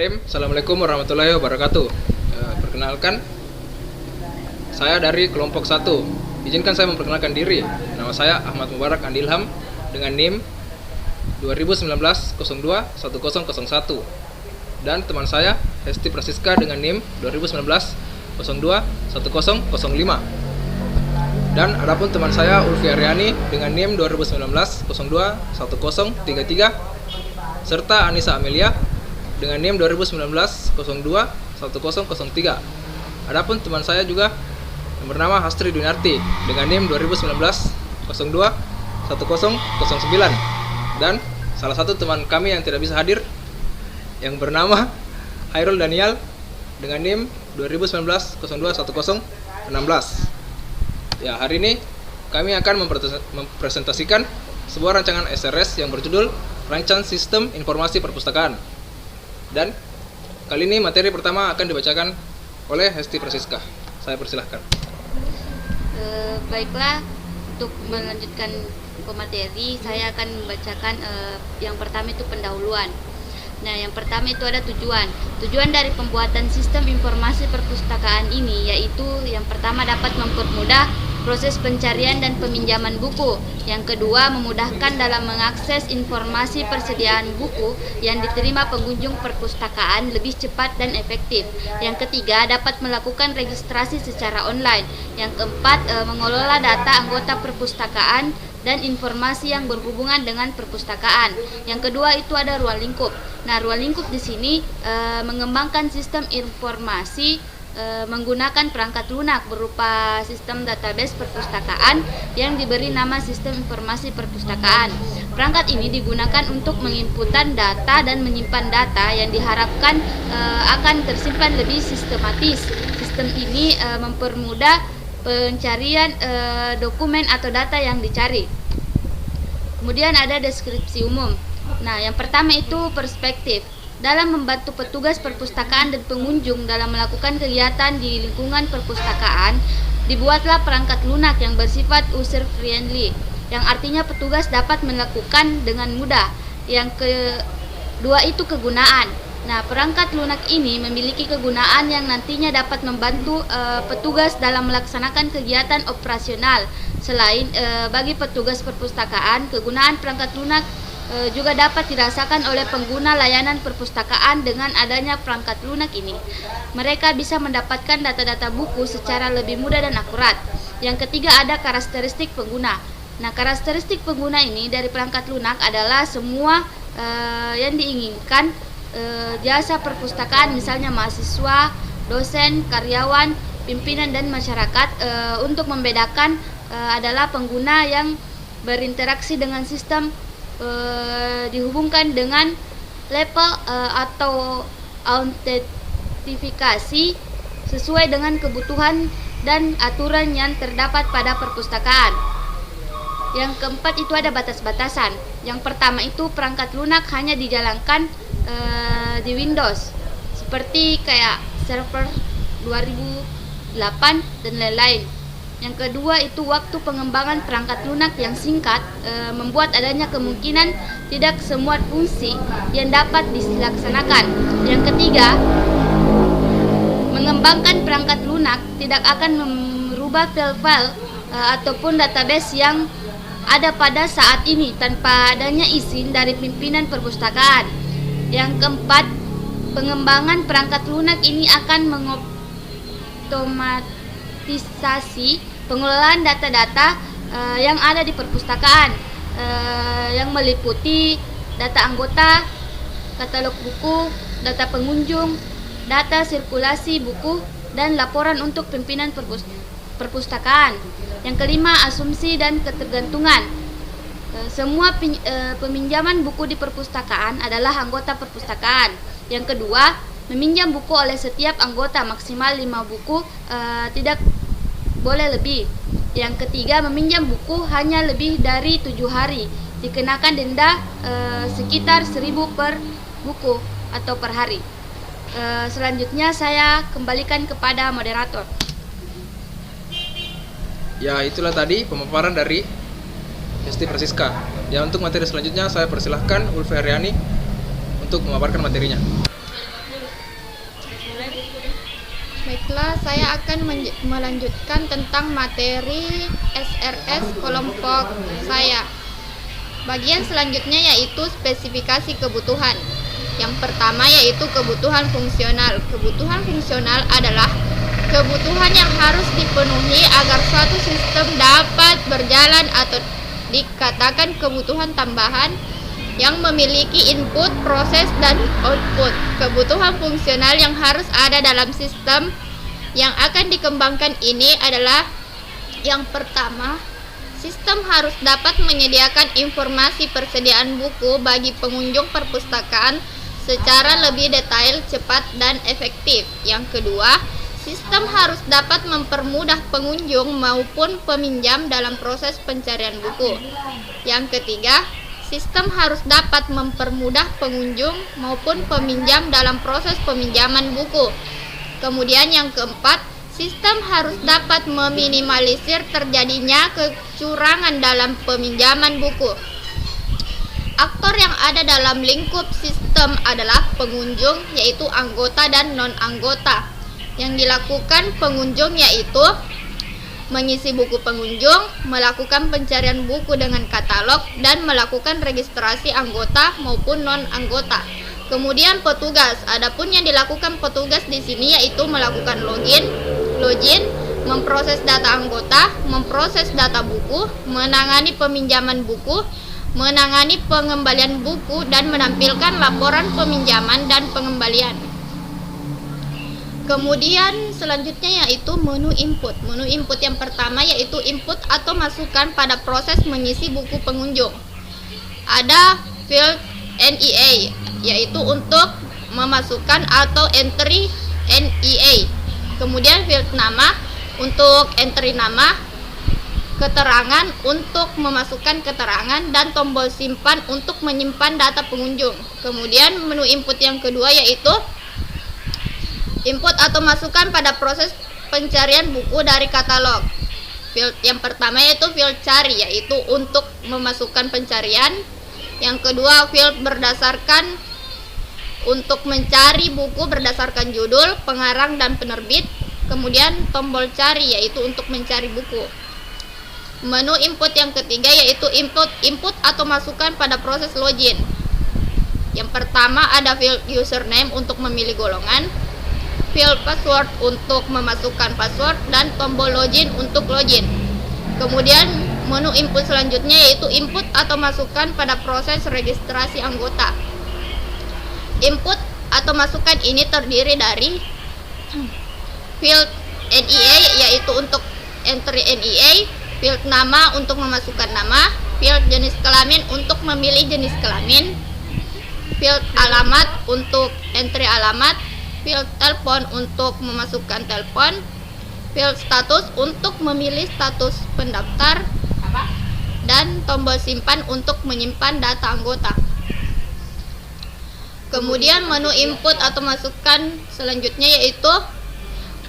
Bismillahirrahmanirrahim. Assalamualaikum warahmatullahi wabarakatuh. Perkenalkan, saya dari kelompok 1. Izinkan saya memperkenalkan diri. Nama saya Ahmad Mubarak Andi Ilham dengan NIM 2019-02-1001. Dan teman saya Hesti Prasiska dengan NIM 2019-02-1005. Dan adapun teman saya Ulfi Aryani dengan NIM 2019-02-1033, serta Anissa Amelia dengan NIM 2019-02-1003. Adapun teman saya juga yang bernama Hastri Dunarti dengan NIM 2019-02-1009. Dan salah satu teman kami yang tidak bisa hadir yang bernama Hairul Daniel dengan NIM 2019-02-1016. Ya, hari ini kami akan mempresentasikan sebuah rancangan SRS yang berjudul Rancangan Sistem Informasi Perpustakaan. Dan kali ini materi pertama akan dibacakan oleh Hesti Prasiska. Saya persilahkan. Baiklah, untuk melanjutkan ke materi, saya akan membacakan yang pertama itu pendahuluan. Nah, yang pertama itu ada tujuan. Tujuan dari pembuatan sistem informasi perpustakaan ini yaitu yang pertama dapat mempermudah proses pencarian dan peminjaman buku. Yang kedua, memudahkan dalam mengakses informasi persediaan buku yang diterima pengunjung perpustakaan lebih cepat dan efektif. Yang ketiga, dapat melakukan registrasi secara online. Yang keempat, mengelola data anggota perpustakaan dan informasi yang berhubungan dengan perpustakaan. Yang kedua itu ada ruang lingkup. Nah, ruang lingkup di sini mengembangkan sistem informasi menggunakan perangkat lunak berupa sistem database perpustakaan yang diberi nama sistem informasi perpustakaan. Perangkat ini digunakan untuk menginputan data dan menyimpan data yang diharapkan akan tersimpan lebih sistematis. Sistem ini mempermudah pencarian dokumen atau data yang dicari. Kemudian ada deskripsi umum. Nah, yang pertama itu perspektif. Dalam membantu petugas perpustakaan dan pengunjung dalam melakukan kegiatan di lingkungan perpustakaan, dibuatlah perangkat lunak yang bersifat user friendly, yang artinya petugas dapat melakukan dengan mudah. Yang kedua itu kegunaan. Nah, perangkat lunak ini memiliki kegunaan yang nantinya dapat membantu petugas dalam melaksanakan kegiatan operasional. Selain bagi petugas perpustakaan, kegunaan perangkat lunak juga dapat dirasakan oleh pengguna layanan perpustakaan. Dengan adanya perangkat lunak ini, mereka bisa mendapatkan data-data buku secara lebih mudah dan akurat. Yang ketiga ada karakteristik pengguna. Nah, karakteristik pengguna ini dari perangkat lunak adalah semua yang diinginkan jasa perpustakaan, misalnya mahasiswa, dosen, karyawan, pimpinan, dan masyarakat. Untuk membedakan adalah pengguna yang berinteraksi dengan sistem dihubungkan dengan level atau autentifikasi sesuai dengan kebutuhan dan aturan yang terdapat pada perpustakaan. Yang keempat itu ada batas-batasan. Yang pertama itu perangkat lunak hanya dijalankan di Windows seperti kayak server 2008 dan lain-lain. Yang kedua itu waktu pengembangan perangkat lunak yang singkat membuat adanya kemungkinan tidak semua fungsi yang dapat dilaksanakan. Yang ketiga, mengembangkan perangkat lunak tidak akan merubah file-file ataupun database yang ada pada saat ini tanpa adanya izin dari pimpinan perpustakaan. Yang keempat, pengembangan perangkat lunak ini akan mengotomatisasi pengelolaan data-data yang ada di perpustakaan yang meliputi data anggota, katalog buku, data pengunjung, data sirkulasi buku, dan laporan untuk pimpinan perpustakaan. Yang kelima, asumsi dan ketergantungan. Semua peminjaman buku di perpustakaan adalah anggota perpustakaan. Yang kedua, meminjam buku oleh setiap anggota maksimal 5 buku, tidak boleh lebih. Yang ketiga, meminjam buku hanya lebih dari 7 hari, dikenakan denda sekitar 1.000 per buku atau per hari. Selanjutnya saya kembalikan kepada moderator. Ya, itulah tadi pemaparan dari Hesti Prasiska. Ya, untuk materi selanjutnya saya persilahkan Ulfi Aryani untuk memaparkan materinya. Baiklah, saya akan melanjutkan tentang materi SRS kelompok saya. Bagian selanjutnya yaitu spesifikasi kebutuhan. Yang pertama yaitu kebutuhan fungsional. Kebutuhan fungsional adalah kebutuhan yang harus dipenuhi agar suatu sistem dapat berjalan atau dikatakan kebutuhan tambahan yang memiliki input, proses, dan output. Kebutuhan fungsional yang harus ada dalam sistem yang akan dikembangkan ini adalah yang pertama, sistem harus dapat menyediakan informasi persediaan buku bagi pengunjung perpustakaan secara lebih detail, cepat, dan efektif. Yang kedua, sistem harus dapat mempermudah pengunjung maupun peminjam dalam proses pencarian buku. Yang ketiga, sistem harus dapat mempermudah pengunjung maupun peminjam dalam proses peminjaman buku. Kemudian yang keempat, sistem harus dapat meminimalisir terjadinya kecurangan dalam peminjaman buku. Aktor yang ada dalam lingkup sistem adalah pengunjung, yaitu anggota dan non-anggota. Yang dilakukan pengunjung yaitu mengisi buku pengunjung, melakukan pencarian buku dengan katalog, dan melakukan registrasi anggota maupun non-anggota. Kemudian petugas, adapun yang dilakukan petugas di sini yaitu melakukan login, memproses data anggota, memproses data buku, menangani peminjaman buku, menangani pengembalian buku, dan menampilkan laporan peminjaman dan pengembalian. Kemudian selanjutnya yaitu menu input. Menu input yang pertama yaitu input atau masukan pada proses mengisi buku pengunjung. Ada field NEA yaitu untuk memasukkan atau entry NEA. Kemudian field nama untuk entry nama, keterangan untuk memasukkan keterangan, dan tombol simpan untuk menyimpan data pengunjung. Kemudian menu input yang kedua yaitu input atau masukan pada proses pencarian buku dari katalog. Field yang pertama yaitu field cari, yaitu untuk memasukkan pencarian. Yang kedua field berdasarkan, untuk mencari buku berdasarkan judul, pengarang, dan penerbit. Kemudian tombol cari, yaitu untuk mencari buku. Menu input yang ketiga yaitu input atau masukan pada proses login. Yang pertama ada field username untuk memilih golongan, field password untuk memasukkan password, dan tombol login untuk login. Kemudian menu input selanjutnya yaitu input atau masukan pada proses registrasi anggota. Input atau masukan ini terdiri dari field NEA yaitu untuk entry NEA, field nama untuk memasukkan nama, field jenis kelamin untuk memilih jenis kelamin, field alamat untuk entry alamat, field telepon untuk memasukkan telepon, field status untuk memilih status pendaftar, dan tombol simpan untuk menyimpan data anggota. Kemudian menu input atau masukan selanjutnya yaitu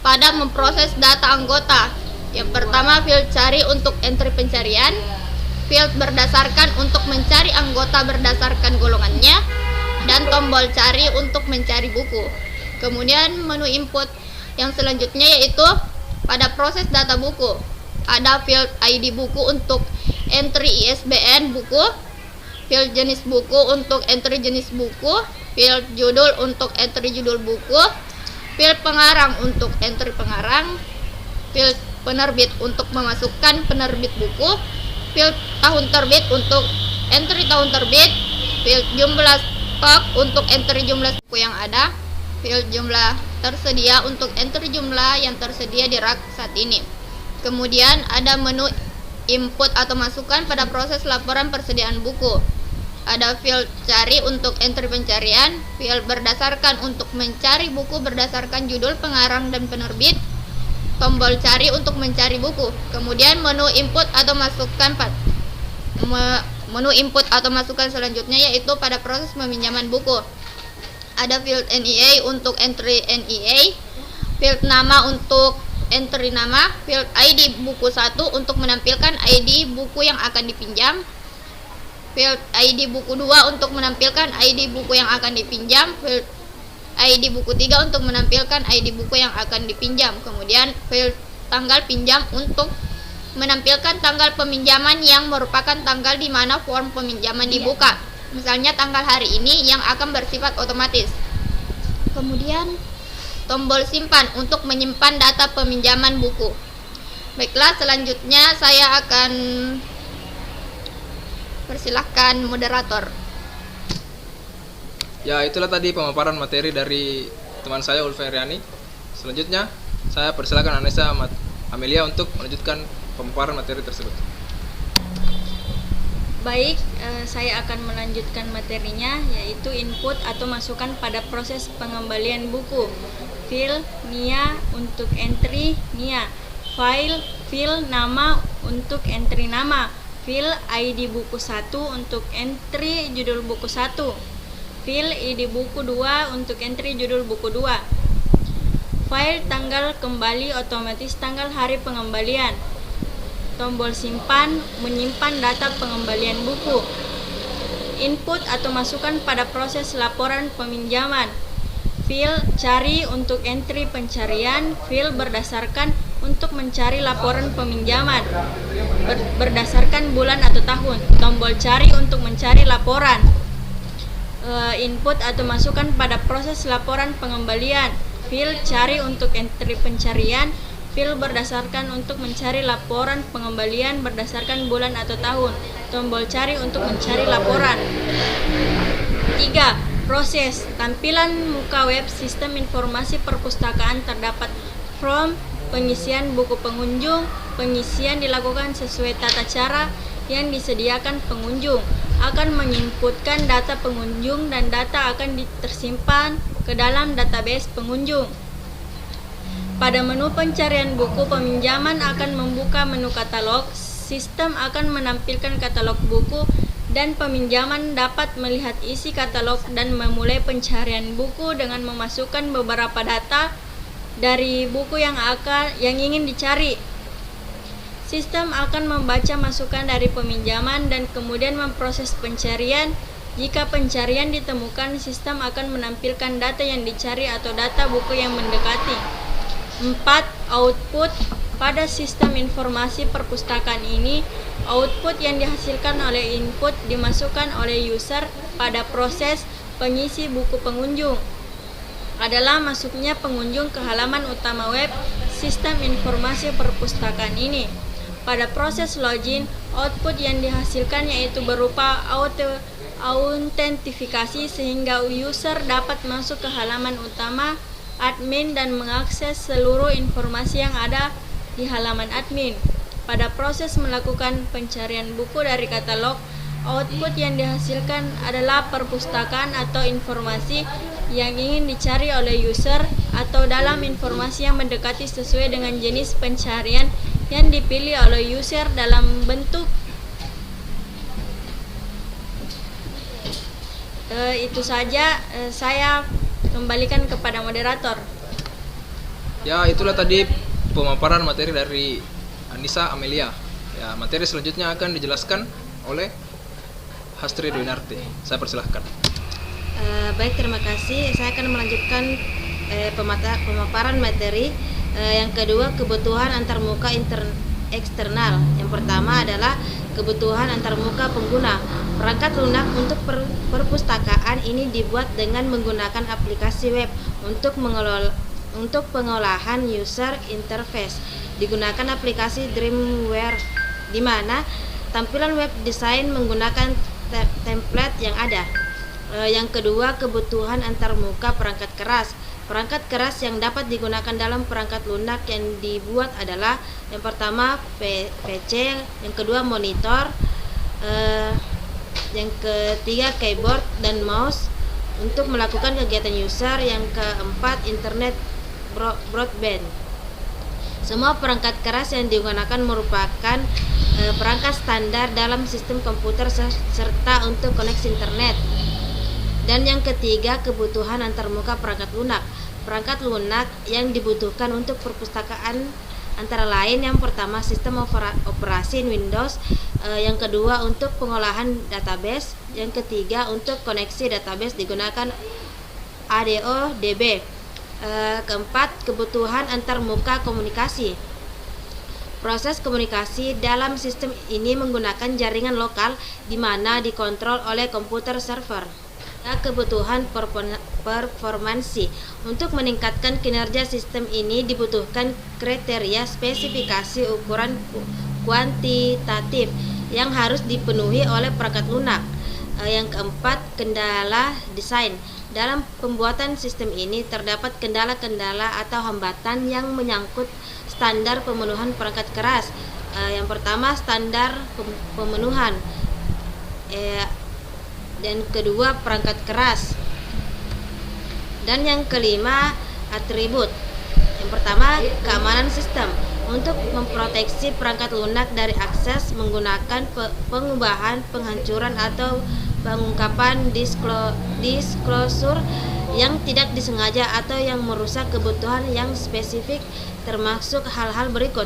pada memproses data anggota. Yang pertama field cari untuk entry pencarian, field berdasarkan untuk mencari anggota berdasarkan golongannya, dan tombol cari untuk mencari buku. Kemudian menu input yang selanjutnya yaitu pada proses data buku. Ada field ID buku untuk entry ISBN buku, field jenis buku untuk entry jenis buku, field judul untuk entry judul buku, field pengarang untuk entry pengarang, field penerbit untuk memasukkan penerbit buku, field tahun terbit untuk entry tahun terbit, field jumlah stok untuk entry jumlah buku yang ada, field jumlah tersedia untuk entry jumlah yang tersedia di rak saat ini. Kemudian ada menu input atau masukan pada proses laporan persediaan buku. Ada field cari untuk entry pencarian, field berdasarkan untuk mencari buku berdasarkan judul, pengarang, dan penerbit, tombol cari untuk mencari buku. Kemudian menu input atau masukan menu input atau masukan selanjutnya yaitu pada proses peminjaman buku. Ada field NEA untuk entry NEA, field nama untuk entry nama, field ID buku 1 untuk menampilkan ID buku yang akan dipinjam, field ID buku 2 untuk menampilkan ID buku yang akan dipinjam, field ID buku 3 untuk menampilkan ID buku yang akan dipinjam. Kemudian file tanggal pinjam untuk menampilkan tanggal peminjaman yang merupakan tanggal di mana form peminjaman dibuka. Misalnya tanggal hari ini yang akan bersifat otomatis. Kemudian tombol simpan untuk menyimpan data peminjaman buku. Baiklah, selanjutnya saya akan persilahkan moderator. Ya, itulah tadi pemaparan materi dari teman saya Ulfa Riani. Selanjutnya, saya persilakan Anissa Amelia untuk melanjutkan pemaparan materi tersebut. Baik, saya akan melanjutkan materinya, yaitu input atau masukan pada proses pengembalian buku. File NIA untuk entry NIA. File nama untuk entry nama. File ID buku 1 untuk entry judul buku 1. File ID buku 2 untuk entry judul buku 2. File tanggal kembali otomatis tanggal hari pengembalian. Tombol simpan menyimpan data pengembalian buku. Input atau masukan pada proses laporan peminjaman. File cari untuk entry pencarian. File berdasarkan untuk mencari laporan peminjaman berdasarkan bulan atau tahun. Tombol cari untuk mencari laporan. Input atau masukan pada proses laporan pengembalian. File cari untuk entry pencarian. File berdasarkan untuk mencari laporan pengembalian berdasarkan bulan atau tahun. Tombol cari untuk mencari laporan. 3. Proses tampilan muka web sistem informasi perpustakaan terdapat form pengisian buku pengunjung. Pengisian dilakukan sesuai tata cara yang disediakan pengunjung. Akan menginputkan data pengunjung dan data akan tersimpan ke dalam database pengunjung. Pada menu pencarian buku peminjaman akan membuka menu katalog. Sistem akan menampilkan katalog buku dan peminjaman dapat melihat isi katalog dan memulai pencarian buku dengan memasukkan beberapa data dari buku yang ingin dicari. Sistem akan membaca masukan dari peminjaman dan kemudian memproses pencarian. Jika pencarian ditemukan, sistem akan menampilkan data yang dicari atau data buku yang mendekati. 4. Output. Pada sistem informasi perpustakaan ini, output yang dihasilkan oleh input dimasukkan oleh user pada proses pengisi buku pengunjung adalah masuknya pengunjung ke halaman utama web sistem informasi perpustakaan ini. Pada proses login, output yang dihasilkan yaitu berupa autentifikasi sehingga user dapat masuk ke halaman utama admin dan mengakses seluruh informasi yang ada di halaman admin. Pada proses melakukan pencarian buku dari katalog, output yang dihasilkan adalah perpustakaan atau informasi yang ingin dicari oleh user atau dalam informasi yang mendekati sesuai dengan jenis pencarian yang dipilih oleh user dalam bentuk itu saja. Saya kembalikan kepada moderator. Ya, itulah tadi pemaparan materi dari Anissa Amelia. Ya, materi selanjutnya akan dijelaskan oleh Hastri Dwinarti. Saya persilahkan. Baik, terima kasih. Saya akan melanjutkan pemaparan materi. Yang kedua, kebutuhan antarmuka eksternal. Yang pertama adalah kebutuhan antarmuka pengguna. Perangkat lunak untuk perpustakaan ini dibuat dengan menggunakan aplikasi web untuk pengolahan user interface. Digunakan aplikasi Dreamweaver di mana tampilan web desain menggunakan template yang ada. Yang kedua, kebutuhan antarmuka perangkat keras. Perangkat keras yang dapat digunakan dalam perangkat lunak yang dibuat adalah yang pertama PC, yang kedua monitor, yang ketiga keyboard dan mouse untuk melakukan kegiatan user, yang keempat internet broadband. Semua perangkat keras yang digunakan merupakan perangkat standar dalam sistem komputer serta untuk koneksi internet. Dan yang ketiga, kebutuhan antarmuka perangkat lunak. Perangkat lunak yang dibutuhkan untuk perpustakaan antara lain yang pertama sistem operasi Windows, yang kedua untuk pengolahan database, yang ketiga untuk koneksi database digunakan ADO-DB. Keempat, kebutuhan antarmuka komunikasi. Proses komunikasi dalam sistem ini menggunakan jaringan lokal di mana dikontrol oleh komputer server. Kebutuhan performansi. Untuk meningkatkan kinerja sistem ini dibutuhkan kriteria spesifikasi ukuran kuantitatif yang harus dipenuhi oleh perangkat lunak. Yang keempat, kendala desain. Dalam pembuatan sistem ini terdapat kendala-kendala atau hambatan yang menyangkut standar pemenuhan perangkat keras. Yang pertama, standar pemenuhan. Dan kedua, perangkat keras. Dan yang kelima, atribut. Yang pertama, keamanan sistem. Untuk memproteksi perangkat lunak dari akses menggunakan pengubahan, penghancuran atau pengungkapan disclosure yang tidak disengaja atau yang merusak kebutuhan yang spesifik, termasuk hal-hal berikut: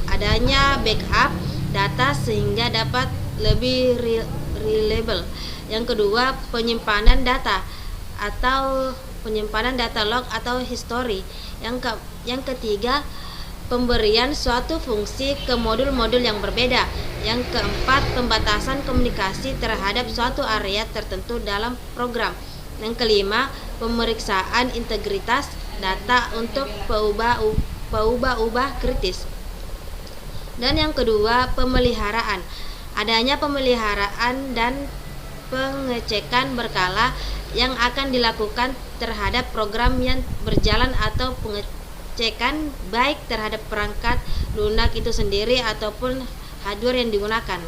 adanya backup data sehingga dapat lebih reliable. Yang kedua, penyimpanan data atau penyimpanan data log atau history. Yang ketiga, pemberian suatu fungsi ke modul-modul yang berbeda. Yang keempat, pembatasan komunikasi terhadap suatu area tertentu dalam program. Yang kelima, pemeriksaan integritas data untuk peubah-ubah kritis. Dan yang kedua, pemeliharaan. Adanya pemeliharaan dan pengecekan berkala yang akan dilakukan terhadap program yang berjalan atau pengecekan baik terhadap perangkat lunak itu sendiri ataupun hardware yang digunakan.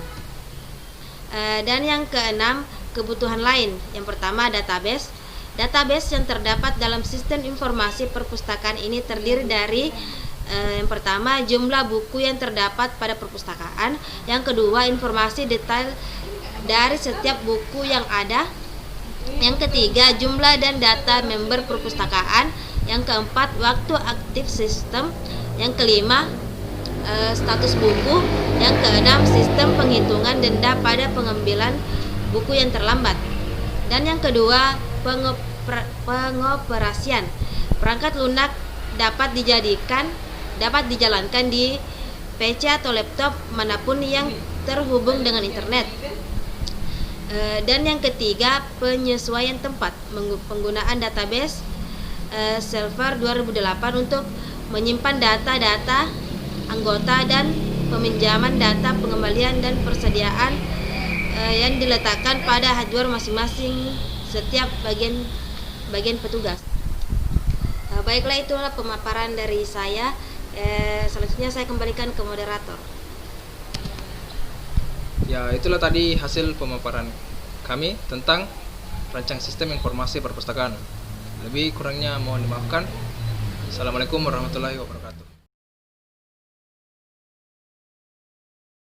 Dan yang keenam, kebutuhan lain. Yang pertama, database. Database yang terdapat dalam sistem informasi perpustakaan ini terdiri dari yang pertama, jumlah buku yang terdapat pada perpustakaan. Yang kedua, informasi detail dari setiap buku yang ada. Yang ketiga, jumlah dan data member perpustakaan. Yang keempat, waktu aktif sistem. Yang kelima, status buku. Yang keenam, sistem penghitungan denda pada pengambilan buku yang terlambat. Dan yang kedua, pengoperasian. Perangkat lunak dapat dijalankan di PC atau laptop manapun yang terhubung dengan internet. Dan yang ketiga, penyesuaian tempat. Penggunaan database server 2008 untuk menyimpan data-data anggota dan peminjaman data pengembalian dan persediaan yang diletakkan pada hardware masing-masing setiap bagian petugas. Baiklah, itulah pemaparan dari saya. Selanjutnya saya kembalikan ke moderator. Ya, itulah tadi hasil pemaparan kami tentang rancang sistem informasi perpustakaan. Lebih kurangnya mohon dimaafkan. Assalamualaikum warahmatullahi wabarakatuh.